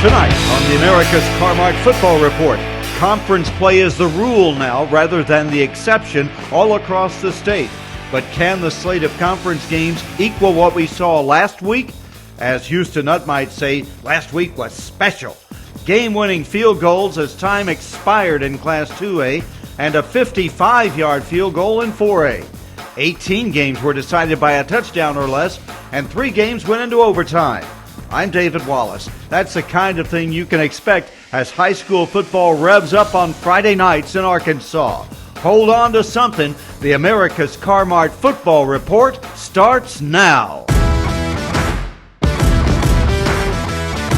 Tonight on the America's Car-Mart Football Report, conference play is the rule now rather than the exception all across the state. But can the slate of conference games equal what we saw last week? As Houston Nutt might say, last week was special. Game-winning field goals as time expired in Class 2A and a 55-yard field goal in 4A. 18 games were decided by a touchdown or less, and 3 games went into overtime. I'm David Wallace. That's the kind of thing you can expect as high school football revs up on Friday nights in Arkansas. Hold on to something. The America's Car-Mart Football Report starts now.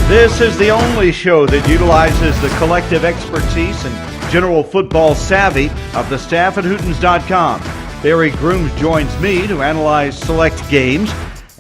This is the only show that utilizes the collective expertise and general football savvy of the staff at Hootens.com. Barry Grooms joins me to analyze select games.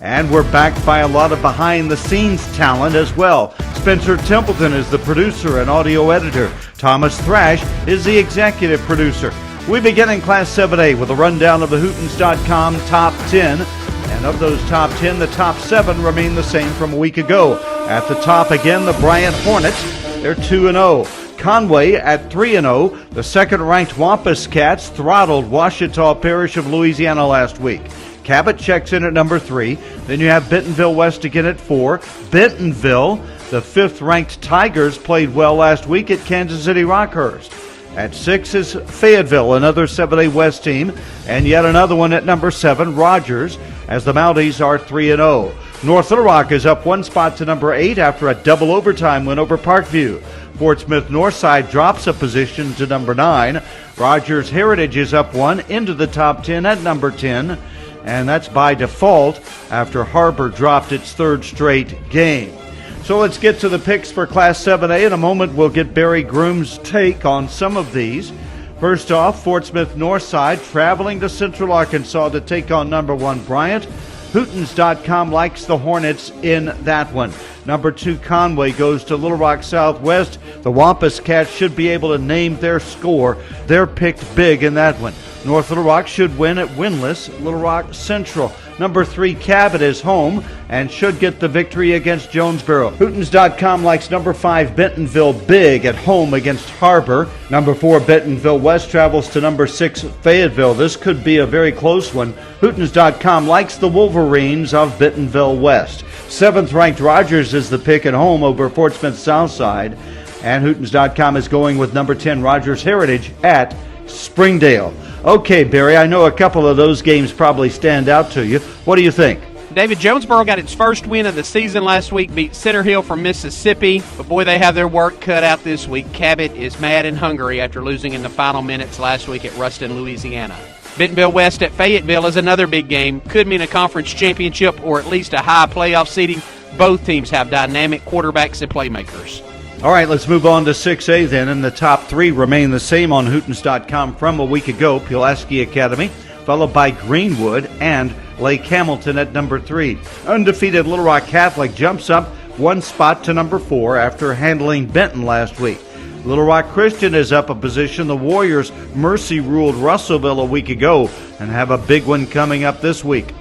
And we're backed by a lot of behind-the-scenes talent as well. Spencer Templeton is the producer and audio editor. Thomas Thrash is the executive producer. We begin in Class 7A with a rundown of the Hootens.com top 10. And of those top 10, the top 7 remain the same from a week ago. At the top again, the Bryant Hornets. They're 2-0. Conway at 3-0. The second-ranked Wampus Cats throttled Ouachita Parish of Louisiana last week. Cabot checks in at number 3. Then you have Bentonville West again at 4. Bentonville, the 5th-ranked Tigers, played well last week at Kansas City Rockhurst. At 6 is Fayetteville, another 7A West team, and yet another one at number 7, Rogers, as the Mounties are 3-0. North Little Rock is up 1 spot to number 8 after a double overtime win over Parkview. Fort Smith Northside drops a position to number 9. Rogers Heritage is up 1 into the top 10 at number 10. And that's by default after Harbor dropped its 3rd straight game. So let's get to the picks for Class 7A. In a moment, we'll get Barry Groom's take on some of these. First off, Fort Smith Northside traveling to Central Arkansas to take on number 1 Bryant. Hootens.com likes the Hornets in that one. Number 2 Conway goes to Little Rock Southwest. The Wampus Cats should be able to name their score. They're picked big in that one. North Little Rock should win at winless Little Rock Central. Number 3 Cabot is home and should get the victory against Jonesboro. Hootens.com likes number 5 Bentonville big at home against Harbor. Number 4 Bentonville West travels to number 6 Fayetteville. This could be a very close one. Hootens.com likes the Wolverines of Bentonville West. 7th-ranked Rogers is the pick at home over Fort Smith Southside. And Hootens.com is going with number 10 Rogers Heritage at Springdale. Okay, Barry, I know a couple of those games probably stand out to you. What do you think? David, Jonesboro got its first win of the season last week, beat Center Hill from Mississippi. But boy, they have their work cut out this week. Cabot is mad and hungry after losing in the final minutes last week at Ruston, Louisiana. Bentonville West at Fayetteville is another big game. Could mean a conference championship or at least a high playoff seeding. Both teams have dynamic quarterbacks and playmakers. All right, let's move on to 6A then, and the top 3 remain the same on Hootens.com from a week ago. Pulaski Academy, followed by Greenwood and Lake Hamilton at number 3. Undefeated Little Rock Catholic jumps up 1 spot to number 4 after handling Benton last week. Little Rock Christian is up a position. The Warriors mercy ruled Russellville a week ago and have a big one coming up this week.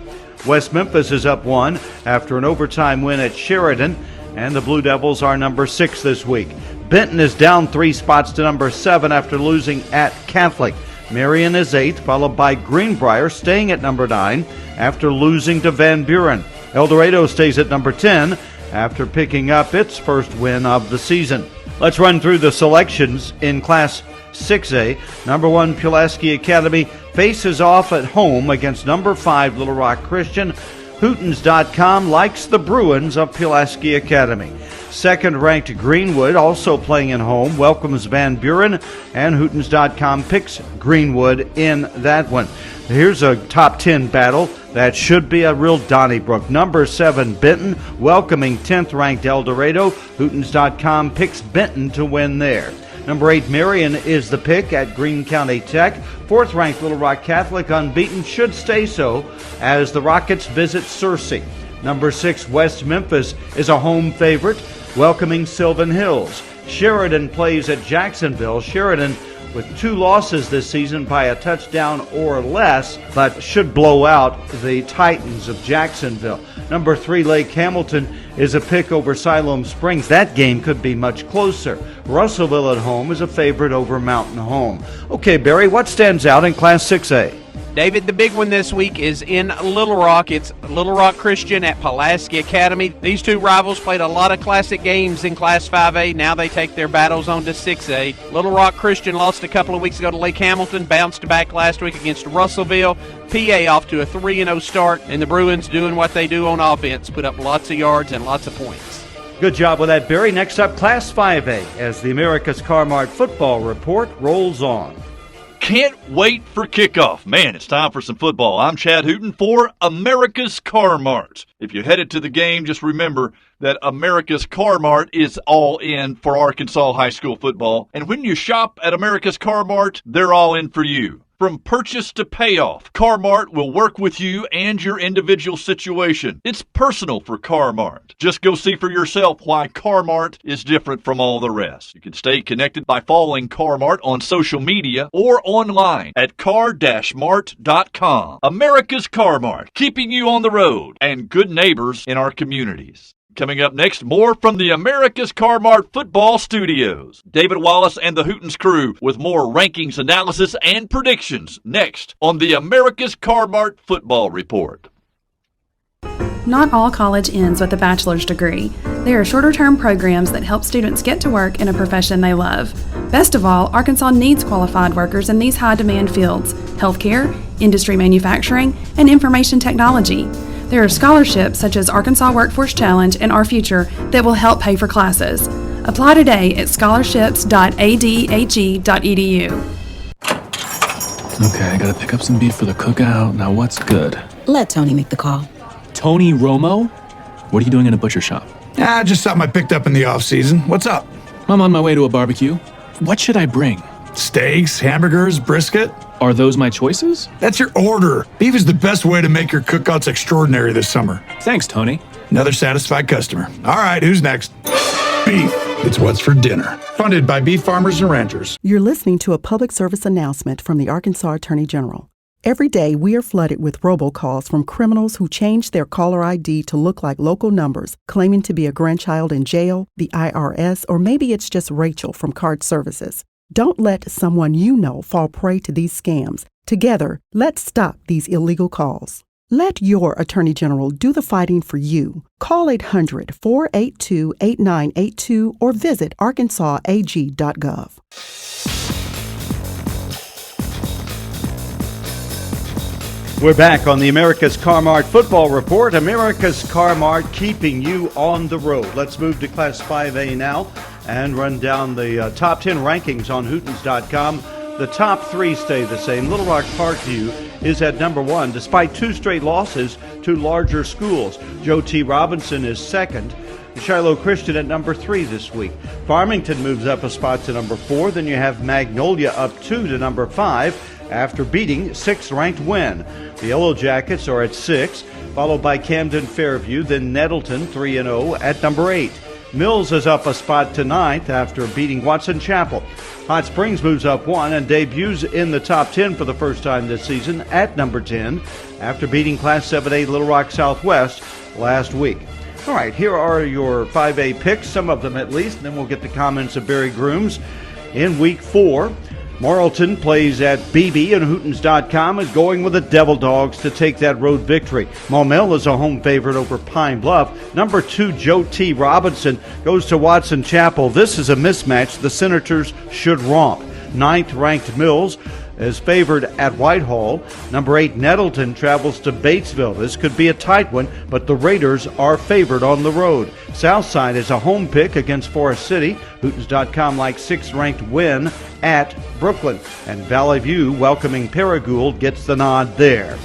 West Memphis is up 1 after an overtime win at Sheridan. And the Blue Devils are number 6 this week. Benton is down 3 spots to number 7 after losing at Catholic. Marion is 8th, followed by Greenbrier staying at number 9 after losing to Van Buren. El Dorado stays at number 10 after picking up its first win of the season. Let's run through the selections in Class 6A. Number 1 Pulaski Academy faces off at home against number 5 Little Rock Christian. Hootens.com likes the Bruins of Pulaski Academy. 2nd-ranked Greenwood, also playing at home, welcomes Van Buren, and Hootens.com picks Greenwood in that one. Here's a top 10 battle that should be a real Donnybrook. Number 7, Benton, welcoming 10th-ranked El Dorado. Hootens.com picks Benton to win there. Number 8, Marion is the pick at Greene County Tech. 4th-ranked Little Rock Catholic, unbeaten, should stay so as the Rockets visit Searcy. Number 6, West Memphis is a home favorite, welcoming Sylvan Hills. Sheridan plays at Jacksonville. Sheridan with 2 losses this season by a touchdown or less, but should blow out the Titans of Jacksonville. Number 3, Lake Hamilton, is a pick over Siloam Springs. That game could be much closer. Russellville at home is a favorite over Mountain Home. Okay, Barry, what stands out in Class 6A? David, the big one this week is in Little Rock. It's Little Rock Christian at Pulaski Academy. These two rivals played a lot of classic games in Class 5A. Now they take their battles on to 6A. Little Rock Christian lost a couple of weeks ago to Lake Hamilton, bounced back last week against Russellville. PA off to a 3-0 start, and the Bruins doing what they do on offense, put up lots of yards and lots of points. Good job with that, Barry. Next up, Class 5A, as the America's Car-Mart football report rolls on. Can't wait for kickoff. Man, it's time for some football. I'm Chad Hooten for America's Car-Mart. If you're headed to the game, just remember that America's Car-Mart is all in for Arkansas high school football. And when you shop at America's Car-Mart, they're all in for you. From purchase to payoff, Car-Mart will work with you and your individual situation. It's personal for Car-Mart. Just go see for yourself why Car-Mart is different from all the rest. You can stay connected by following Car-Mart on social media or online at car-mart.com. America's Car-Mart, keeping you on the road and good neighbors in our communities. Coming up next, more from the America's Car-Mart football studios. David Wallace and the Hootens crew with more rankings, analysis, and predictions next on the America's Car-Mart football report. Not all college ends with a bachelor's degree. There are shorter-term programs that help students get to work in a profession they love. Best of all, Arkansas needs qualified workers in these high-demand fields: healthcare, industry manufacturing, and information technology. There are scholarships such as Arkansas Workforce Challenge and Our Future that will help pay for classes. Apply today at scholarships.adhe.edu. Okay, I gotta pick up some beef for the cookout. Now what's good? Let Tony make the call. Tony Romo? What are you doing in a butcher shop? Just something I picked up in the off-season. What's up? I'm on my way to a barbecue. What should I bring? Steaks, hamburgers, brisket. Are those my choices? That's your order. Beef is the best way to make your cookouts extraordinary this summer. Thanks, Tony. Another satisfied customer. All right, who's next? Beef. It's what's for dinner. Funded by beef farmers and ranchers. You're listening to a public service announcement from the Arkansas Attorney General. Every day, we are flooded with robocalls from criminals who change their caller ID to look like local numbers, claiming to be a grandchild in jail, the IRS, or maybe it's just Rachel from Card Services. Don't let someone you know fall prey to these scams. Together, let's stop these illegal calls. Let your Attorney General do the fighting for you. Call 800-482-8982 or visit arkansasag.gov. We're back on the America's Car-Mart football report. America's Car-Mart keeping you on the road. Let's move to Class 5A now and run down the top 10 rankings on Hootens.com. The top 3 stay the same. Little Rock Parkview is at number 1 despite 2 straight losses to larger schools. Joe T. Robinson is second. Shiloh Christian at number 3 this week. Farmington moves up a spot to number 4. Then you have Magnolia up 2 to number 5 after beating 6th-ranked Wynn. The Yellow Jackets are at 6, followed by Camden Fairview, then Nettleton 3-0 at number 8. Mills is up a spot to 9th after beating Watson Chapel. Hot Springs moves up 1 and debuts in the top 10 for the first time this season at number 10 after beating Class 7A Little Rock Southwest last week. All right, here are your 5A picks, some of them at least, and then we'll get the comments of Barry Grooms. In Week 4, Morrilton plays at BB, and Hootens.com is going with the Devil Dogs to take that road victory. Maumelle is a home favorite over Pine Bluff. Number 2, Joe T. Robinson goes to Watson Chapel. This is a mismatch the Senators should romp. 9th-ranked Mills is favored at Whitehall. Number 8, Nettleton travels to Batesville. This could be a tight one, but the Raiders are favored on the road. Southside is a home pick against Forest City. Hootens.com likes 6th-ranked Wynn at Brooklyn. And Valley View welcoming Paragould gets the nod there.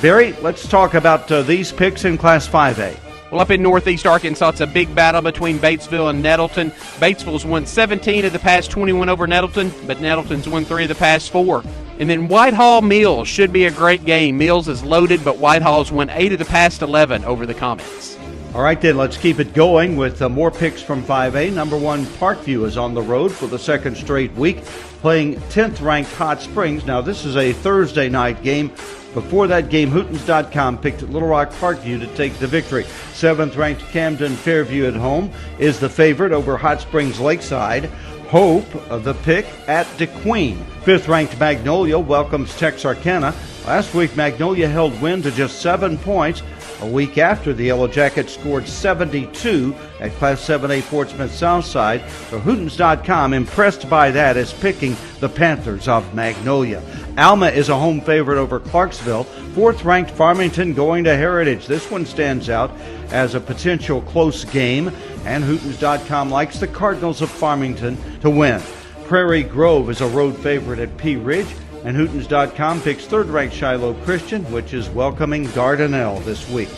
Barry, let's talk about these picks in Class 5A. Well, up in northeast Arkansas, it's a big battle between Batesville and Nettleton. Batesville's won 17 of the past 21 over Nettleton, but Nettleton's won 3 of the past 4. And then Whitehall Mills should be a great game. Mills is loaded, but Whitehall's won 8 of the past 11 over the Comets. All right, then, let's keep it going with more picks from 5A. Number 1, Parkview is on the road for the second straight week, playing 10th-ranked Hot Springs. Now, this is a Thursday night game. Before that game, Hootens.com picked Little Rock Parkview to take the victory. 7th-ranked Camden Fairview at home is the favorite over Hot Springs Lakeside. Hope of the pick at DeQueen. 5th-ranked Magnolia welcomes Texarkana. Last week, Magnolia held Wynn to just 7 points. A week after, the Yellow Jackets scored 72 at Class 7A Portsmouth Southside. So Hootens.com, impressed by that, is picking the Panthers of Magnolia. Alma is a home favorite over Clarksville. 4th-ranked Farmington going to Heritage. This one stands out as a potential close game, and Hootens.com likes the Cardinals of Farmington to win. Prairie Grove is a road favorite at Pea Ridge, and Hootens.com picks 3rd-ranked Shiloh Christian, which is welcoming Dardanelle this week.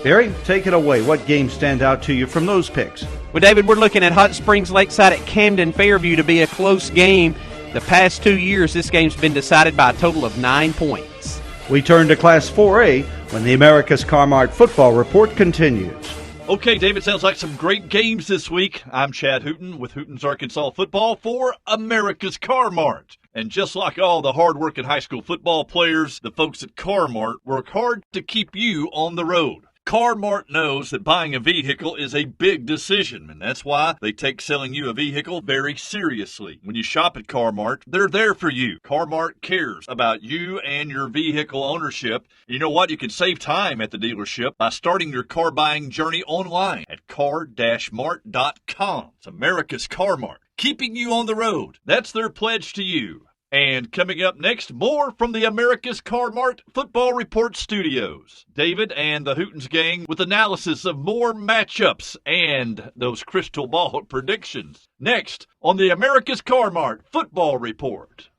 Barry, take it away. What games stand out to you from those picks? Well, David, we're looking at Hot Springs Lakeside at Camden Fairview to be a close game. The past 2 years, this game's been decided by a total of 9 points. We turn to Class 4A when the America's Car-Mart football report continues. Okay, David, sounds like some great games this week. I'm Chad Hooten with Hooten's Arkansas Football for America's Car-Mart. And just like all the hard-working high school football players, the folks at Car-Mart work hard to keep you on the road. Car-Mart knows that buying a vehicle is a big decision, and that's why they take selling you a vehicle very seriously. When you shop at Car-Mart, they're there for you. Car-Mart cares about you and your vehicle ownership. You know what? You can save time at the dealership by starting your car buying journey online at car-mart.com. It's America's Car-Mart, keeping you on the road. That's their pledge to you. And coming up next, more from the America's Car-Mart Football Report Studios. David and the Hootens gang with analysis of more matchups and those crystal ball predictions. Next on the America's Car-Mart Football Report.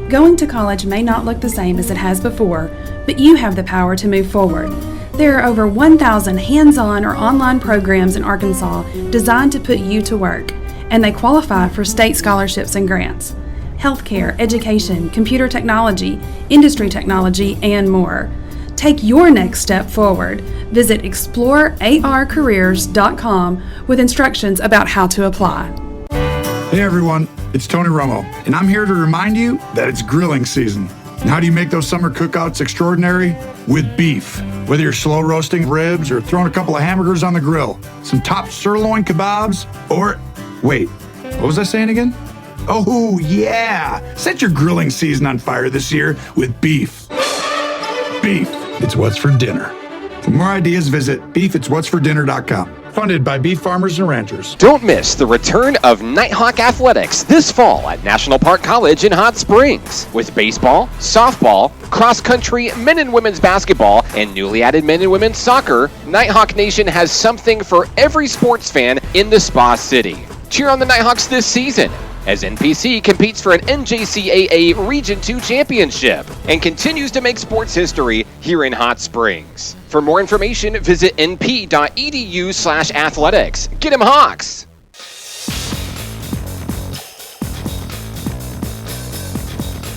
Going to college may not look the same as it has before, but you have the power to move forward. There are over 1,000 hands-on or online programs in Arkansas designed to put you to work, and they qualify for state scholarships and grants. Healthcare, education, computer technology, industry technology, and more. Take your next step forward. Visit explorearcareers.com with instructions about how to apply. Hey everyone, it's Tony Romo, and I'm here to remind you that it's grilling season. And how do you make those summer cookouts extraordinary? With beef. Whether you're slow roasting ribs or throwing a couple of hamburgers on the grill, some top sirloin kebabs, or, wait, what was I saying again? Oh, yeah! Set your grilling season on fire this year with beef. Beef, it's what's for dinner. For more ideas, visit beefitswhatsfordinner.com. Funded by beef farmers and ranchers. Don't miss the return of Nighthawk Athletics this fall at National Park College in Hot Springs. With baseball, softball, cross country, men and women's basketball, and newly added men and women's soccer, Nighthawk Nation has something for every sports fan in the Spa City. Cheer on the Nighthawks this season as NPC competes for an NJCAA Region 2 championship and continues to make sports history here in Hot Springs. For more information, visit np.edu/athletics. Get 'em Hawks!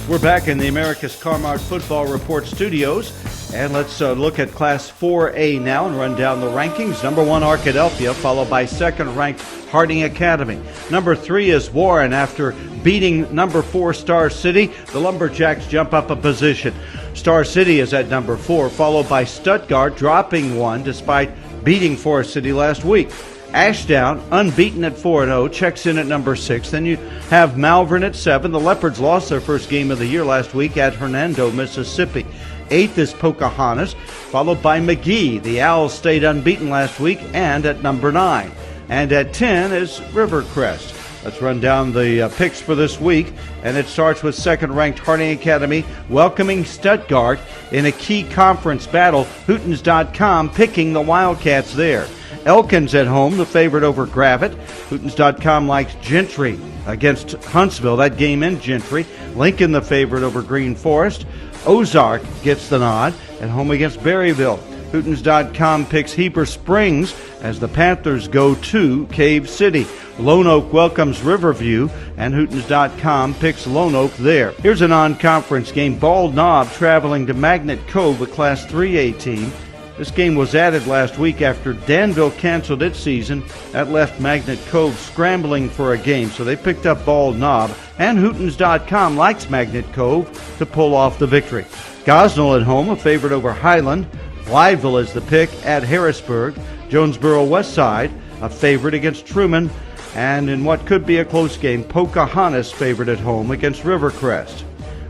We're back in the America's Car-Mart Football Report Studios, and let's look at Class 4A now and run down the rankings. Number 1, Arkadelphia, followed by 2nd-ranked Harding Academy. Number 3 is Warren. After beating number 4 Star City, the Lumberjacks jump up a position. Star City is at number 4, followed by Stuttgart, dropping 1 despite beating Forest City last week. Ashdown, unbeaten at 4-0, checks in at number 6. Then you have Malvern at 7. The Leopards lost their first game of the year last week at Hernando, Mississippi. 8th is Pocahontas, followed by McGee. The Owls stayed unbeaten last week and at number 9. And at 10 is Rivercrest. Let's run down the picks for this week, and it starts with 2nd-ranked Harding Academy welcoming Stuttgart in a key conference battle. Hootens.com picking the Wildcats there. Elkins at home, the favorite over Gravett. Hootens.com likes Gentry against Huntsville, that game in Gentry. Lincoln the favorite over Green Forest. Ozark gets the nod at home against Berryville. Hootens.com picks Heber Springs as the Panthers go to Cave City. Lone Oak welcomes Riverview, and Hootens.com picks Lone Oak there. Here's a non-conference game. Bald Knob traveling to Magnet Cove, a Class 3A team. This game was added last week after Danville canceled its season. That left Magnet Cove scrambling for a game, so they picked up Bald Knob, and Hootens.com likes Magnet Cove to pull off the victory. Gosnell at home, a favorite over Highland. Blytheville is the pick at Harrisburg. Jonesboro Westside, a favorite against Truman. And in what could be a close game, Pocahontas favored at home against Rivercrest.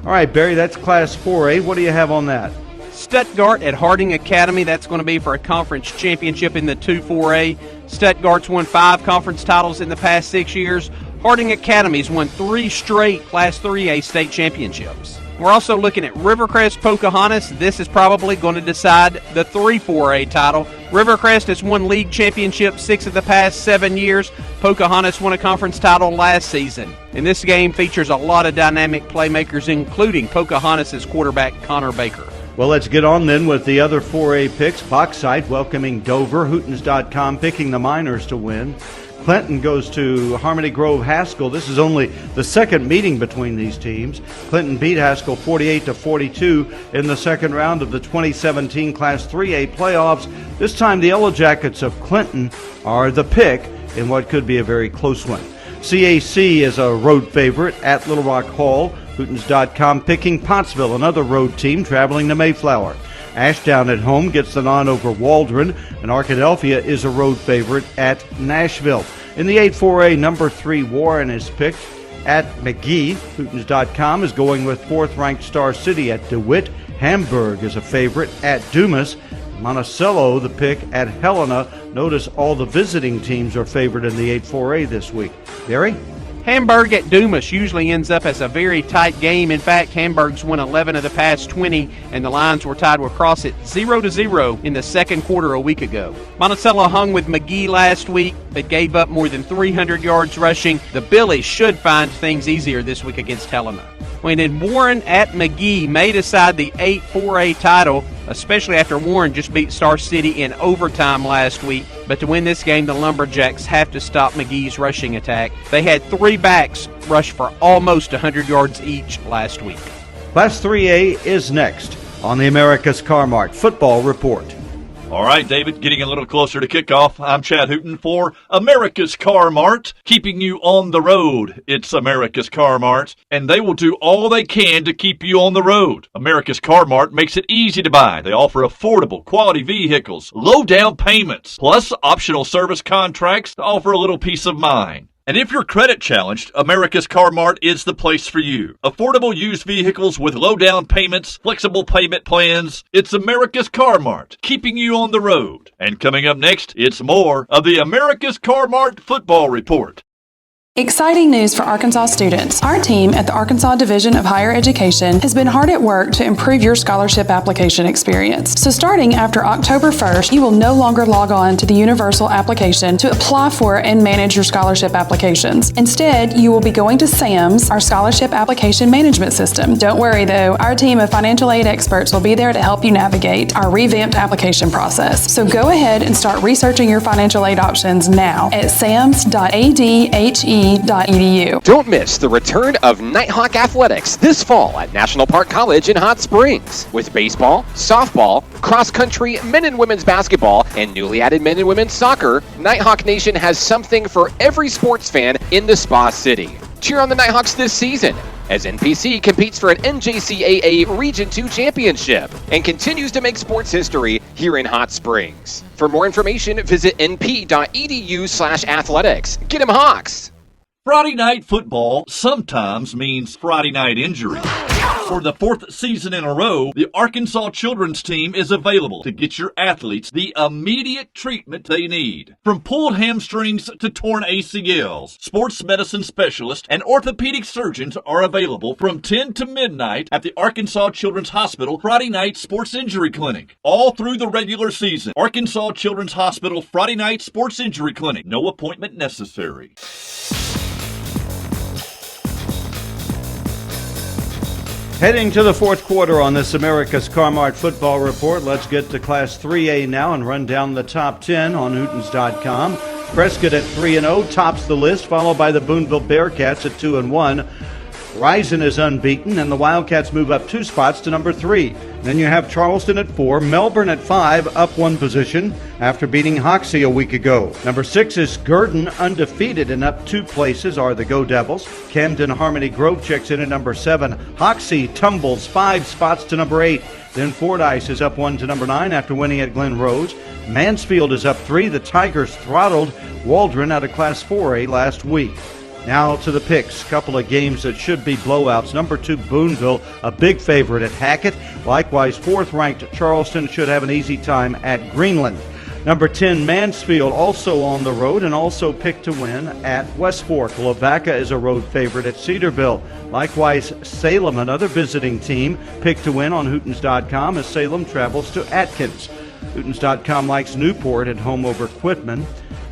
All right, Barry, that's Class 4A. What do you have on that? Stuttgart at Harding Academy. That's going to be for a conference championship in the 2-4A. Stuttgart's won 5 conference titles in the past 6 years. Harding Academy's won 3 straight Class 3A state championships. We're also looking at Rivercrest Pocahontas. This is probably going to decide the 3-4A title. Rivercrest has won league championships 6 of the past 7 years. Pocahontas won a conference title last season. And this game features a lot of dynamic playmakers, including Pocahontas' quarterback Connor Baker. Well, let's get on then with the other 4A picks. Bauxite welcoming Dover. Hootens.com picking the Miners to win. Clinton goes to Harmony Grove Haskell. This is only the second meeting between these teams. Clinton beat Haskell 48-42 in the second round of the 2017 Class 3A playoffs. This time the Yellow Jackets of Clinton are the pick in what could be a very close one. CAC is a road favorite at Little Rock Hall. Hootens.com picking Pottsville, another road team traveling to Mayflower. Ashdown at home gets the nod over Waldron, and Arkadelphia is a road favorite at Nashville. In the 8-4A, number 3 Warren is picked at McGee. Hootens.com is going with 4th-ranked Star City at DeWitt. Hamburg is a favorite at Dumas. Monticello, the pick at Helena. Notice all the visiting teams are favored in the 8-4A this week. Gary? Hamburg at Dumas usually ends up as a very tight game. In fact, Hamburg's won 11 of the past 20, and the Lions were tied with Crossit 0-0 in the second quarter a week ago. Monticello hung with McGee last week, but gave up more than 300 yards rushing. The Billies should find things easier this week against Helena. When in Warren at McGee may decide the 8-4A title, especially after Warren just beat Star City in overtime last week. But to win this game, the Lumberjacks have to stop McGee's rushing attack. They had 3 backs rush for almost 100 yards each last week. Class 3A is next on the America's Car-Mart Football Report. All right, David, getting a little closer to kickoff. I'm Chad Hooten for America's Car-Mart, keeping you on the road. It's America's Car-Mart, and they will do all they can to keep you on the road. America's Car-Mart makes it easy to buy. They offer affordable, quality vehicles, low down payments, plus optional service contracts to offer a little peace of mind. And if you're credit challenged, America's Car-Mart is the place for you. Affordable used vehicles with low down payments, flexible payment plans. It's America's Car-Mart, keeping you on the road. And coming up next, it's more of the America's Car-Mart Football Report. Exciting news for Arkansas students. Our team at the Arkansas Division of Higher Education has been hard at work to improve your scholarship application experience. So starting after October 1st, you will no longer log on to the Universal application to apply for and manage your scholarship applications. Instead, you will be going to SAMS, our scholarship application management system. Don't worry though, our team of financial aid experts will be there to help you navigate our revamped application process. So go ahead and start researching your financial aid options now at sams.adhe.edu. Don't miss the return of Nighthawk Athletics this fall at National Park College in Hot Springs. With baseball, softball, cross-country, men and women's basketball, and newly added men and women's soccer, Nighthawk Nation has something for every sports fan in the Spa City. Cheer on the Nighthawks this season as NPC competes for an NJCAA Region 2 championship and continues to make sports history here in Hot Springs. For more information, visit np.edu/athletics. Get 'em Hawks! Friday night football sometimes means Friday night injury. For the 4th season in a row, the Arkansas children's team is available to get your athletes the immediate treatment they need. From pulled hamstrings to torn ACLs, sports medicine specialists and orthopedic surgeons are available from 10 to midnight at the Arkansas Children's Hospital Friday Night Sports Injury Clinic. All through the regular season, Arkansas Children's Hospital Friday Night Sports Injury Clinic. No appointment necessary. Heading to the fourth quarter on this America's Car-Mart Football Report. Let's get to Class 3A now and run down the top 10 on Hootens.com. Prescott at 3-0 tops the list, followed by the Boonville Bearcats at 2-1. Risen is unbeaten, and the Wildcats move up 2 spots to number 3. Then you have Charleston at 4, Melbourne at 5, up 1 position after beating Hoxie a week ago. Number 6 is Gurdon, undefeated, and up 2 places are the Go Devils. Camden Harmony Grove checks in at number 7. Hoxie tumbles 5 spots to number 8. Then Fordyce is up 1 to number 9 after winning at Glen Rose. Mansfield is up 3. The Tigers throttled Waldron out of Class 4A last week. Now to the picks. Couple of games that should be blowouts. Number 2, Boonville, a big favorite at Hackett. Likewise, 4th-ranked Charleston should have an easy time at Greenland. Number 10, Mansfield, also on the road and also picked to win at West Fork. Lavaca is a road favorite at Cedarville. Likewise, Salem, another visiting team, picked to win on Hootens.com as Salem travels to Atkins. Hootens.com likes Newport at home over Quitman.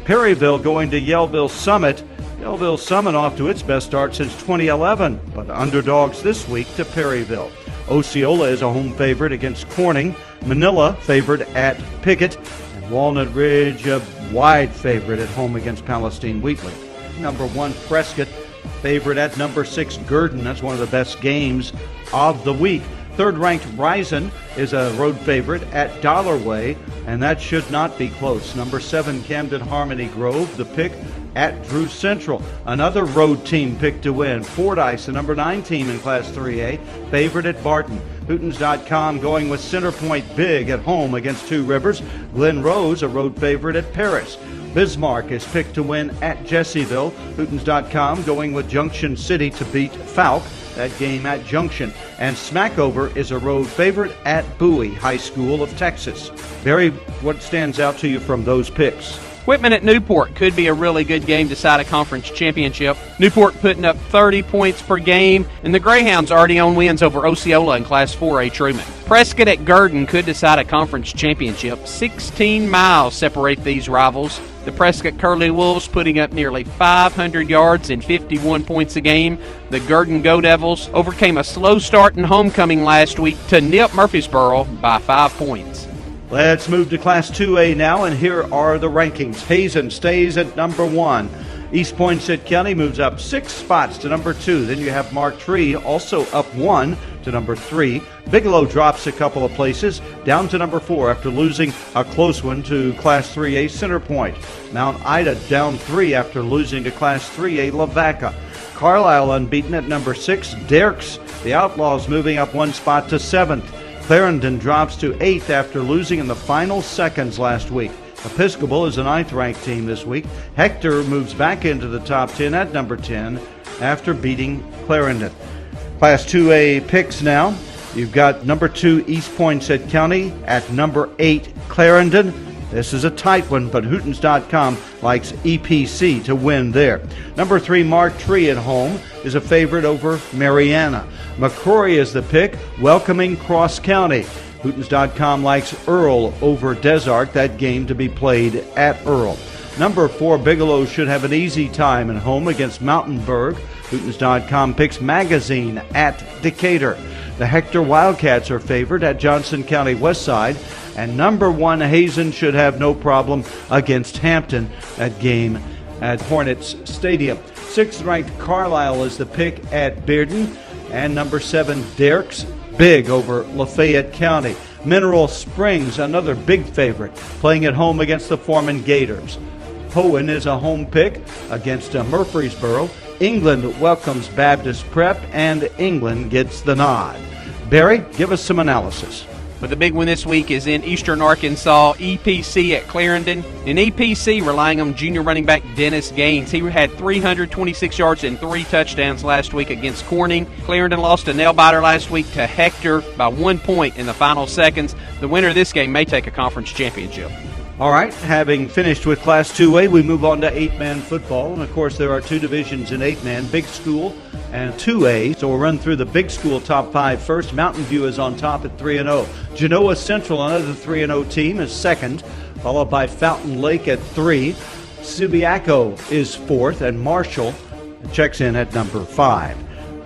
Perryville going to Yellville Summit. Yellville Summit off to its best start since 2011, but underdogs this week to Perryville. Osceola is a home favorite against Corning. Manila favored at Pickett. And Walnut Ridge a wide favorite at home against Palestine Wheatley. Number 1, Prescott, favorite at number 6, Gurdon. That's one of the best games of the week. 3rd-ranked Risen is a road favorite at Dollarway, and that should not be close. Number 7, Camden Harmony Grove, the pick at Drew Central. Another road team picked to win. Fordyce, the number 9 team in Class 3A, favorite at Barton. Hootens.com going with Centerpoint big at home against Two Rivers. Glen Rose, a road favorite at Paris. Bismarck is picked to win at Jessieville. Hootens.com going with Junction City to beat Falk. That game at Junction. And Smackover is a road favorite at Bowie High School of Texas. Barry, what stands out to you from those picks? Whitman at Newport could be a really good game to decide a conference championship. Newport putting up 30 points per game, and the Greyhounds already own wins over Osceola in Class 4A Truman. Prescott at Gurdon could decide a conference championship. 16 miles separate these rivals. The Prescott Curly Wolves putting up nearly 500 yards and 51 points a game. The Gurdon Go Devils overcame a slow start in homecoming last week to nip Murfreesboro by 5 points. Let's move to Class 2A now, and here are the rankings. Hazen stays at number 1. East Poinsett County moves up 6 spots to number 2. Then you have Mark Tree also up 1 to number 3. Bigelow drops a couple of places down to number 4 after losing a close one to Class 3A Centerpoint. Mount Ida down 3 after losing to Class 3A Lavaca. Carlisle unbeaten at number 6. Derricks, the Outlaws, moving up 1 spot to 7th. Clarendon drops to 8th after losing in the final seconds last week. Episcopal is a 9th-ranked team this week. Hector moves back into the top 10 at number 10 after beating Clarendon. Class 2A picks now. You've got number 2 East Poinsett County at number 8 Clarendon. This is a tight one, but Hootens.com likes EPC to win there. Number 3 Mark Tree at home is a favorite over Mariana. McCrory is the pick, welcoming Cross County. Hootens.com likes Earl over Desark, that game to be played at Earl. Number 4 Bigelow should have an easy time at home against Mountainburg. Hootens.com picks Magazine at Decatur. The Hector Wildcats are favored at Johnson County Westside. And number 1 Hazen should have no problem against Hampton. That game at Hornets Stadium. 6th-ranked Carlisle is the pick at Bearden. And number 7 Derricks, big over Lafayette County. Mineral Springs, another big favorite, playing at home against the Foreman Gators. Hohen is a home pick against Murfreesboro. England welcomes Baptist Prep, and England gets the nod. Barry, give us some analysis. But the big one this week is in Eastern Arkansas, EPC at Clarendon. In EPC, relying on junior running back Dennis Gaines. He had 326 yards and 3 touchdowns last week against Corning. Clarendon lost a nail-biter last week to Hector by 1 point in the final seconds. The winner of this game may take a conference championship. All right, having finished with Class 2A, we move on to 8-man football. And, of course, there are 2 divisions in 8-man, Big School and 2A. So we'll run through the Big School top 5 first. Mountain View is on top at 3-0. Genoa Central, another 3-0 team, is second, followed by Fountain Lake at 3. Subiaco is 4th, and Marshall checks in at number 5.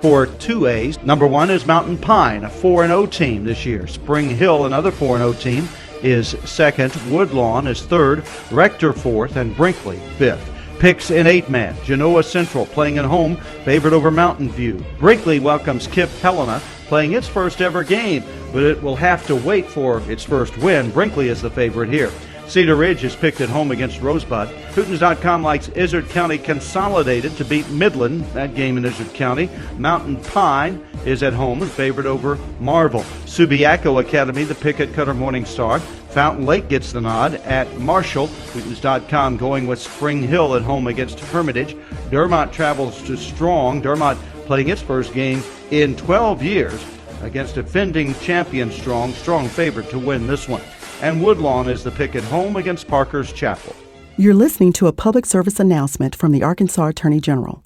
For 2As, number 1 is Mountain Pine, a 4-0 team this year. Spring Hill, another 4-0 team, is second. Woodlawn is third. Rector 4th, and Brinkley 5th. Picks in 8-man. Genoa Central playing at home, favored over Mountain View. Brinkley welcomes Kip Helena, playing its first ever game, but it will have to wait for its first win. Brinkley is the favorite here. Cedar Ridge is picked at home against Rosebud. Hootens.com likes Izard County Consolidated to beat Midland, that game in Izard County. Mountain Pine is at home and favored over Marvel. Subiaco Academy, the pick at Cutter Morning Star. Fountain Lake gets the nod at Marshall. Hootens.com going with Spring Hill at home against Hermitage. Dermott travels to Strong. Dermott playing its first game in 12 years against defending champion Strong. Strong favorite to win this one. And Woodlawn is the pick at home against Parker's Chapel. You're listening to a public service announcement from the Arkansas Attorney General.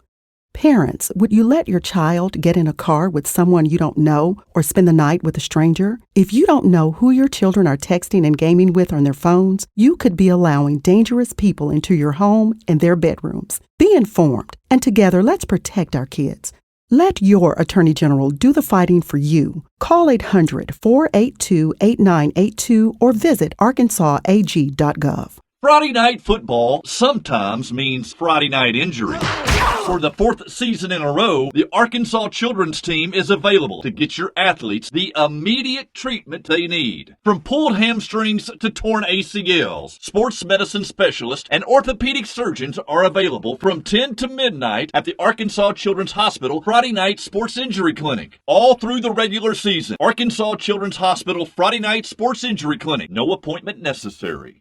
Parents, would you let your child get in a car with someone you don't know or spend the night with a stranger? If you don't know who your children are texting and gaming with on their phones, you could be allowing dangerous people into your home and their bedrooms. Be informed, and together let's protect our kids. Let your Attorney General do the fighting for you. Call 800-482-8982 or visit arkansasag.gov. Friday night football sometimes means Friday night injury. For the fourth season in a row, the Arkansas children's team is available to get your athletes the immediate treatment they need. From pulled hamstrings to torn ACLs, sports medicine specialists and orthopedic surgeons are available from 10 to midnight at the Arkansas Children's Hospital Friday Night Sports Injury Clinic. All through the regular season, Arkansas Children's Hospital Friday Night Sports Injury Clinic. No appointment necessary.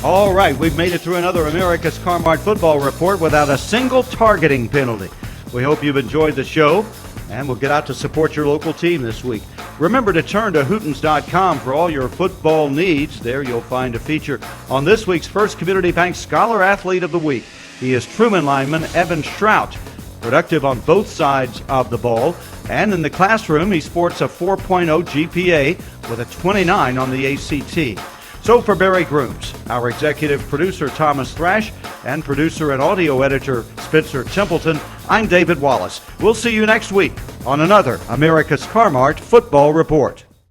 All right, we've made it through another America's Car-Mart football report without a single targeting penalty. We hope you've enjoyed the show, and we'll get out to support your local team this week. Remember to turn to Hootens.com for all your football needs. There you'll find a feature on this week's First Community Bank Scholar Athlete of the Week. He is Truman lineman Evan Strout, productive on both sides of the ball. And in the classroom, he sports a 4.0 GPA with a 29 on the ACT. So for Barry Grooms, our executive producer Thomas Thrash, and producer and audio editor Spencer Templeton, I'm David Wallace. We'll see you next week on another America's Car-Mart football report.